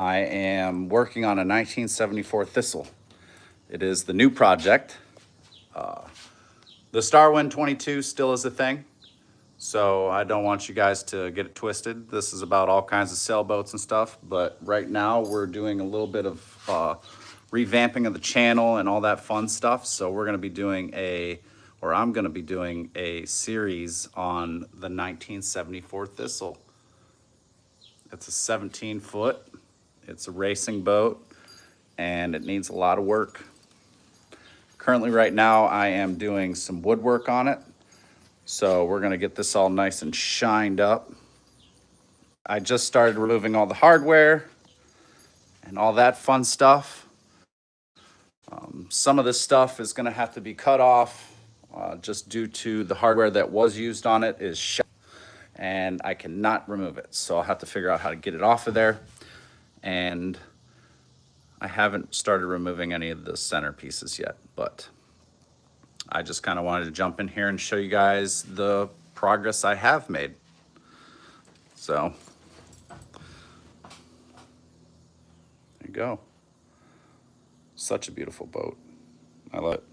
I am working on a 1974 Thistle. It is the new project. The Starwind 22 still is a thing, so I don't want you guys to get it twisted. This is about all kinds of sailboats and stuff, but right now we're doing a little bit of revamping of the channel and all that fun stuff. So we're gonna be doing I'm gonna be doing a series on the 1974 Thistle. It's a 17-foot. It's a racing boat, and it needs a lot of work. Currently, right now, I am doing some woodwork on it. So we're gonna get this all nice and shined up. I just started removing all the hardware and all that fun stuff. Some of this stuff is gonna have to be cut off just due to the hardware that was used on it is shot, and I cannot remove it. So I'll have to figure out how to get it off of there. And I haven't started removing any of the center pieces yet, but I just kind of wanted to jump in here and show you guys the progress I have made. So there you go. Such a beautiful boat. I love it.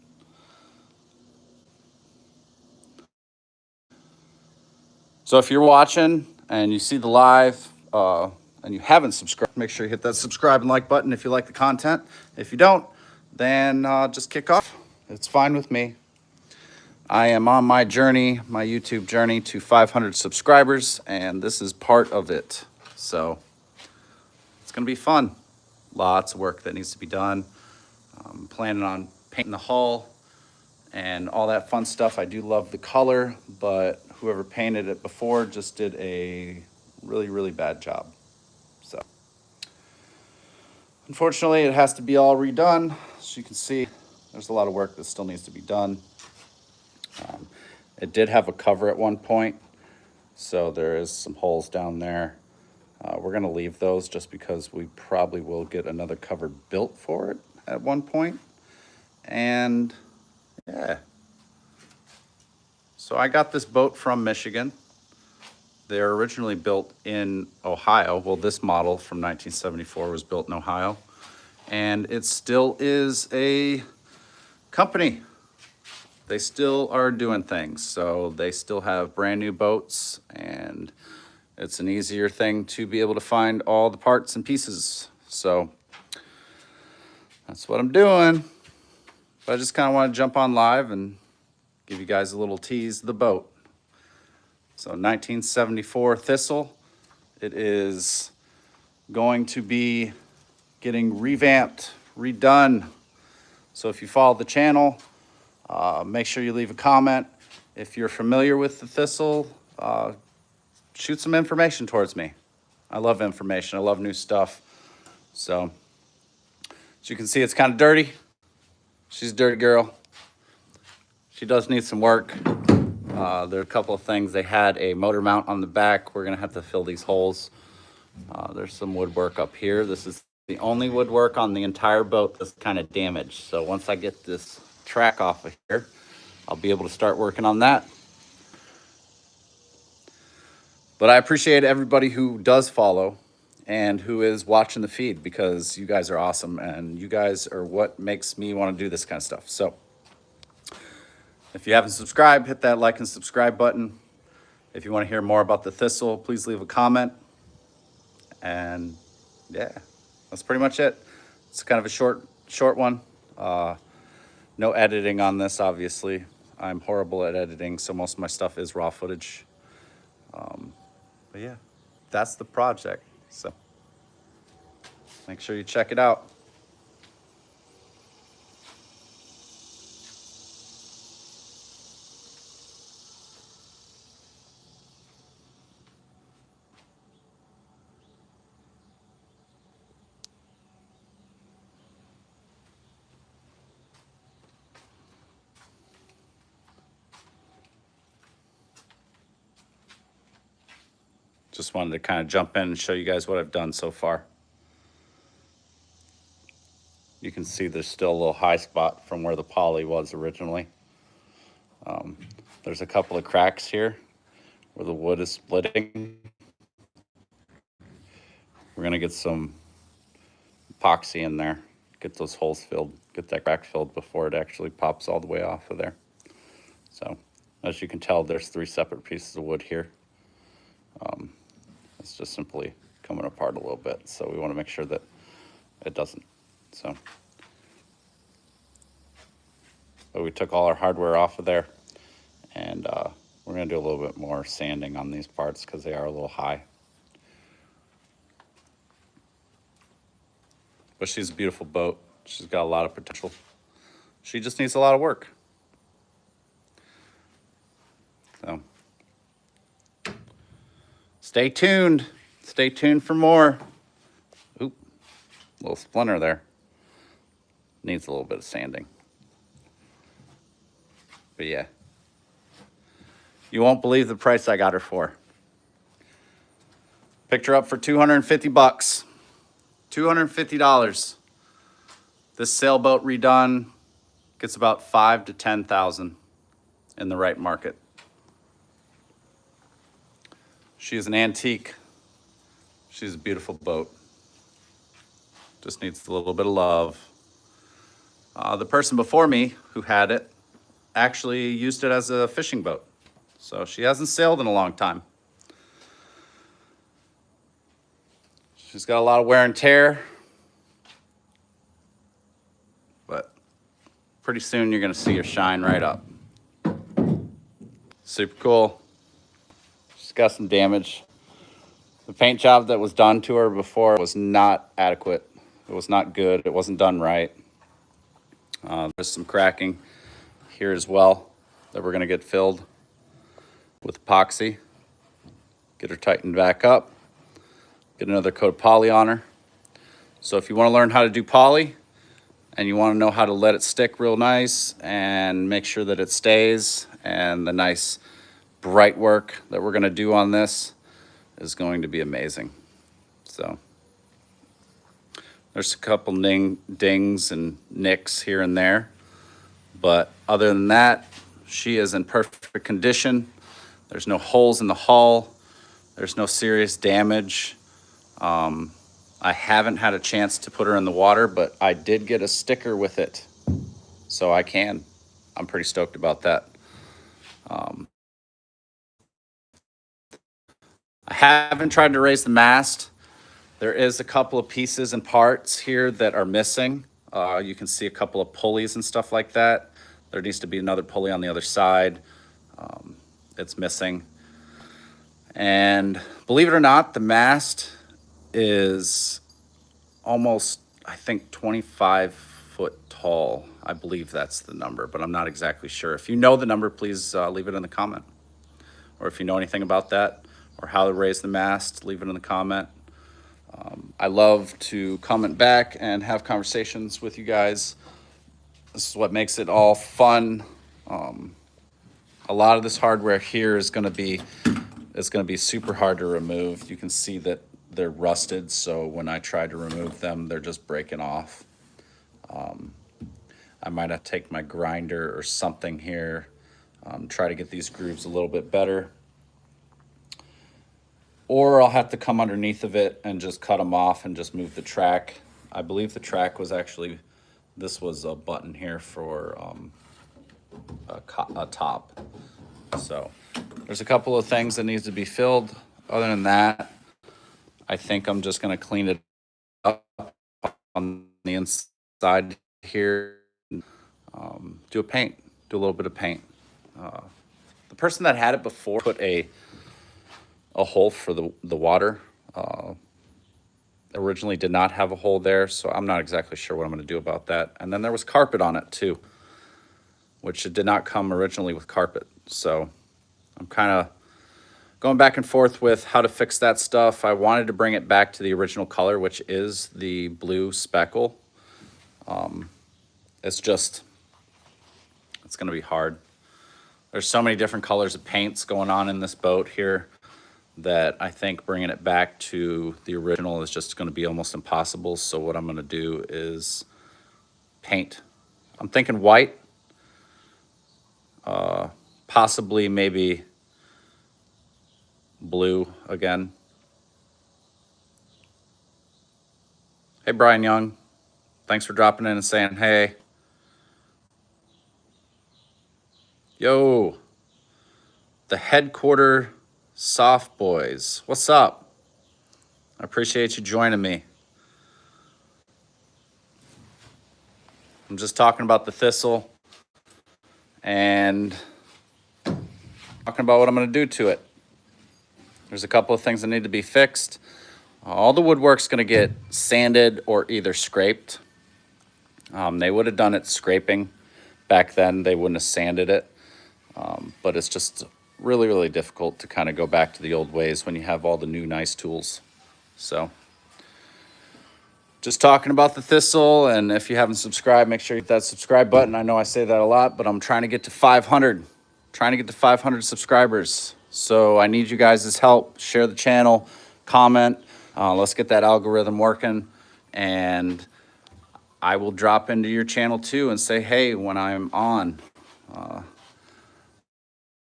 So if you're watching and you see the live and you haven't subscribed, make sure you hit that subscribe and like button if you like the content. If you don't, then just kick off. It's fine with me. I am on my journey, my YouTube journey to 500 subscribers, and this is part of it. So it's gonna be fun. Lots of work that needs to be done. I'm planning on painting the hull and all that fun stuff. I do love the color, but whoever painted it before just did a really, really bad job. So unfortunately, it has to be all redone. As you can see, there's a lot of work that still needs to be done. It did have a cover at one point, so there is some holes down there. We're gonna leave those just because we probably will get another cover built for it at one point. And yeah. So I got this boat from Michigan. They're originally built in Ohio. Well, this model from 1974 was built in Ohio. And it still is a company. They still are doing things. So they still have brand new boats, and it's an easier thing to be able to find all the parts and pieces. So that's what I'm doing. But I just kind of want to jump on live and give you guys a little tease of the boat. So 1974 Thistle. It is going to be getting revamped, redone. So if you follow the channel, make sure you leave a comment. If you're familiar with the Thistle, shoot some information towards me. I love information. I love new stuff. So as you can see, it's kind of dirty. She's a dirty girl. She does need some work. There are a couple of things. They had a motor mount on the back. We're gonna have to fill these holes. There's some woodwork up here. This is the only woodwork on the entire boat that's kind of damaged. So once I get this track off of here, I'll be able to start working on that. But I appreciate everybody who does follow and who is watching the feed, because you guys are awesome and you guys are what makes me want to do this kind of stuff. So if you haven't subscribed, hit that like and subscribe button. If you want to hear more about the Thistle, please leave a comment. And yeah, that's pretty much it. It's kind of a short one. No editing on this, obviously. I'm horrible at editing, so most of my stuff is raw footage. But yeah, that's the project. So make sure you check it out. Just wanted to kind of jump in and show you guys what I've done so far. You can see there's still a little high spot from where the poly was originally. There's a couple of cracks here where the wood is splitting. We're gonna get some epoxy in there, get those holes filled, get that crack filled before it actually pops all the way off of there. So as you can tell, there's 3 separate pieces of wood here. It's just simply coming apart a little bit, so we want to make sure that it doesn't. So, but we took all our hardware off of there, and we're going to do a little bit more sanding on these parts because they are a little high. But she's a beautiful boat. She's got a lot of potential. She just needs a lot of work. So stay tuned. Stay tuned for more. Oop, little splinter there. Needs a little bit of sanding. But yeah, you won't believe the price I got her for. Picked her up for $250. $250. This sailboat redone gets about 5,000 to 10,000 in the right market. She is an antique. She's a beautiful boat. Just needs a little bit of love. The person before me who had it actually used it as a fishing boat. So she hasn't sailed in a long time. She's got a lot of wear and tear. But pretty soon you're gonna see her shine right up. Super cool. She's got some damage. The paint job that was done to her before was not adequate. It was not good. It wasn't done right. There's some cracking here as well that we're gonna get filled with epoxy. Get her tightened back up. Get another coat of poly on her. So if you wanna learn how to do poly and you wanna know how to let it stick real nice and make sure that it stays, and the nice bright work that we're gonna do on this is going to be amazing. So there's a couple dings and nicks here and there, but other than that, she is in perfect condition. There's no holes in the hull. There's no serious damage. I haven't had a chance to put her in the water, but I did get a sticker with it, so I can. I'm pretty stoked about that. I haven't tried to raise the mast. There is a couple of pieces and parts here that are missing. You can see a couple of pulleys and stuff like that. There needs to be another pulley on the other side. It's missing. And believe it or not, the mast is almost, I think, 25 foot tall. I believe that's the number, but I'm not exactly sure. If you know the number, please leave it in the comment. Or if you know anything about that or how to raise the mast, leave it in the comment. I love to comment back and have conversations with you guys. This is what makes it all fun. A lot of this hardware here is going to be super hard to remove. You can see that they're rusted, so when I try to remove them, they're just breaking off. I might have to take my grinder or something here, try to get these grooves a little bit better. Or I'll have to come underneath of it and just cut them off and just move the track. I believe the track was actually, this was a button here for a top. So there's a couple of things that needs to be filled. Other than that, I think I'm just gonna clean it up on the inside here. Do a little bit of paint. The person that had it before put a hole for the water. Originally did not have a hole there, so I'm not exactly sure what I'm gonna do about that. And then there was carpet on it too, which it did not come originally with carpet. So I'm kind of going back and forth with how to fix that stuff. I wanted to bring it back to the original color, which is the blue speckle. It's gonna be hard. There's so many different colors of paints going on in this boat here that I think bringing it back to the original is just gonna be almost impossible. So what I'm gonna do is paint. I'm thinking white, possibly maybe blue again. Hey, Brian Young. Thanks for dropping in and saying hey. Yo, the headquarter soft boys. What's up? I appreciate you joining me. I'm just talking about the Thistle and talking about what I'm going to do to it. There's a couple of things that need to be fixed. All the woodwork's going to get sanded or either scraped. They would have done it scraping back then. They wouldn't have sanded it. But it's just really, really difficult to kind of go back to the old ways when you have all the new nice tools. So just talking about the Thistle, and if you haven't subscribed, make sure you hit that subscribe button. I know I say that a lot, but I'm trying to get to 500. Trying to get to 500 subscribers. So I need you guys' help. Share the channel, comment. Let's get that algorithm working, and I will drop into your channel too and say hey when I'm on.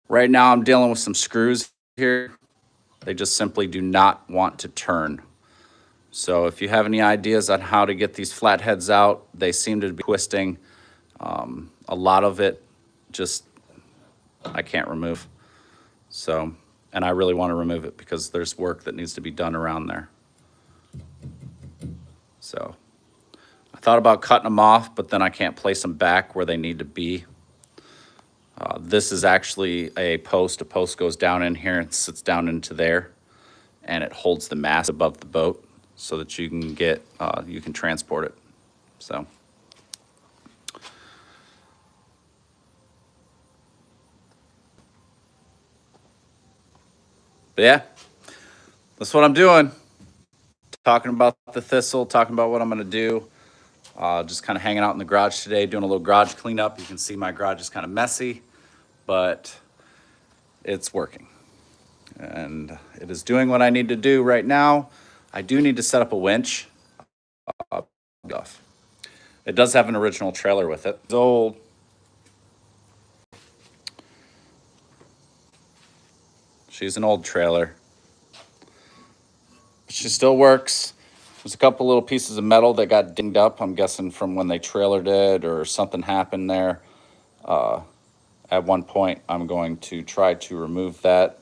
Right now I'm dealing with some screws here. They just simply do not want to turn. So if you have any ideas on how to get these flatheads out, they seem to be twisting. A lot of it just I can't remove. So, and I really want to remove it because there's work that needs to be done around there. So I thought about cutting them off, but then I can't place them back where they need to be. This is actually a post. A post goes down in here and sits down into there, and it holds the mast above the boat so that you can get, you can transport it. So. But yeah, that's what I'm doing. Talking about the Thistle, talking about what I'm gonna do. Just kind of hanging out in the garage today, doing a little garage cleanup. You can see my garage is kind of messy, but it's working. And it is doing what I need to do right now. I do need to set up a winch. It does have an original trailer with it. It's old. She's an old trailer. But she still works. There's a couple little pieces of metal that got dinged up, I'm guessing from when they trailered it or something happened there. At one point, I'm going to try to remove that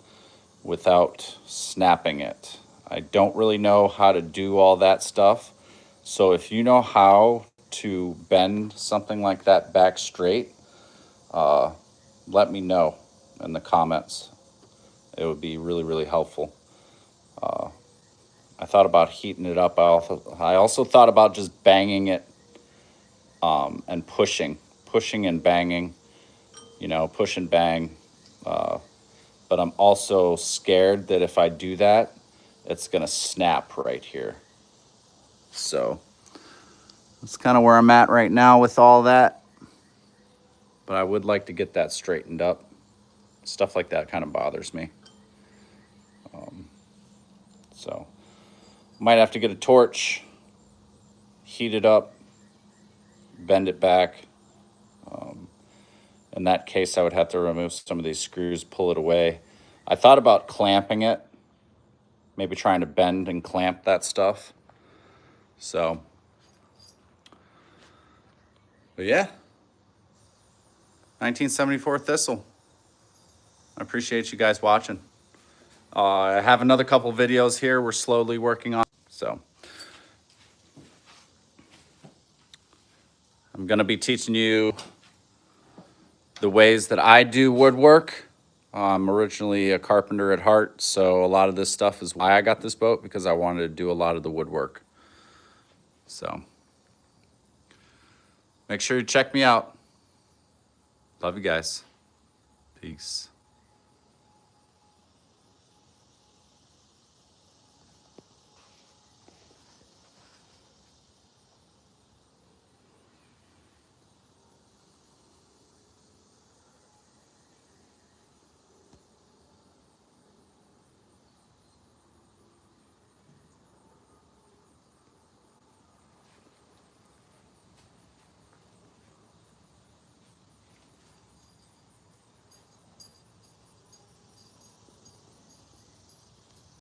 without snapping it. I don't really know how to do all that stuff. So if you know how to bend something like that back straight, let me know in the comments. It would be really, really helpful. I thought about heating it up. I also thought about just banging it and pushing and banging, you know, push and bang. But I'm also scared that if I do that, it's gonna snap right here. So that's kind of where I'm at right now with all that. But I would like to get that straightened up. Stuff like that kind of bothers me. So might have to get a torch, heat it up, bend it back. In that case, I would have to remove some of these screws, pull it away. I thought about clamping it, maybe trying to bend and clamp that stuff. So, but yeah, 1974 Thistle. I appreciate you guys watching. I have another couple videos here we're slowly working on. So I'm gonna be teaching you the ways that I do woodwork. I'm originally a carpenter at heart, so a lot of this stuff is why I got this boat, because I wanted to do a lot of the woodwork. So make sure you check me out. Love you guys. Peace.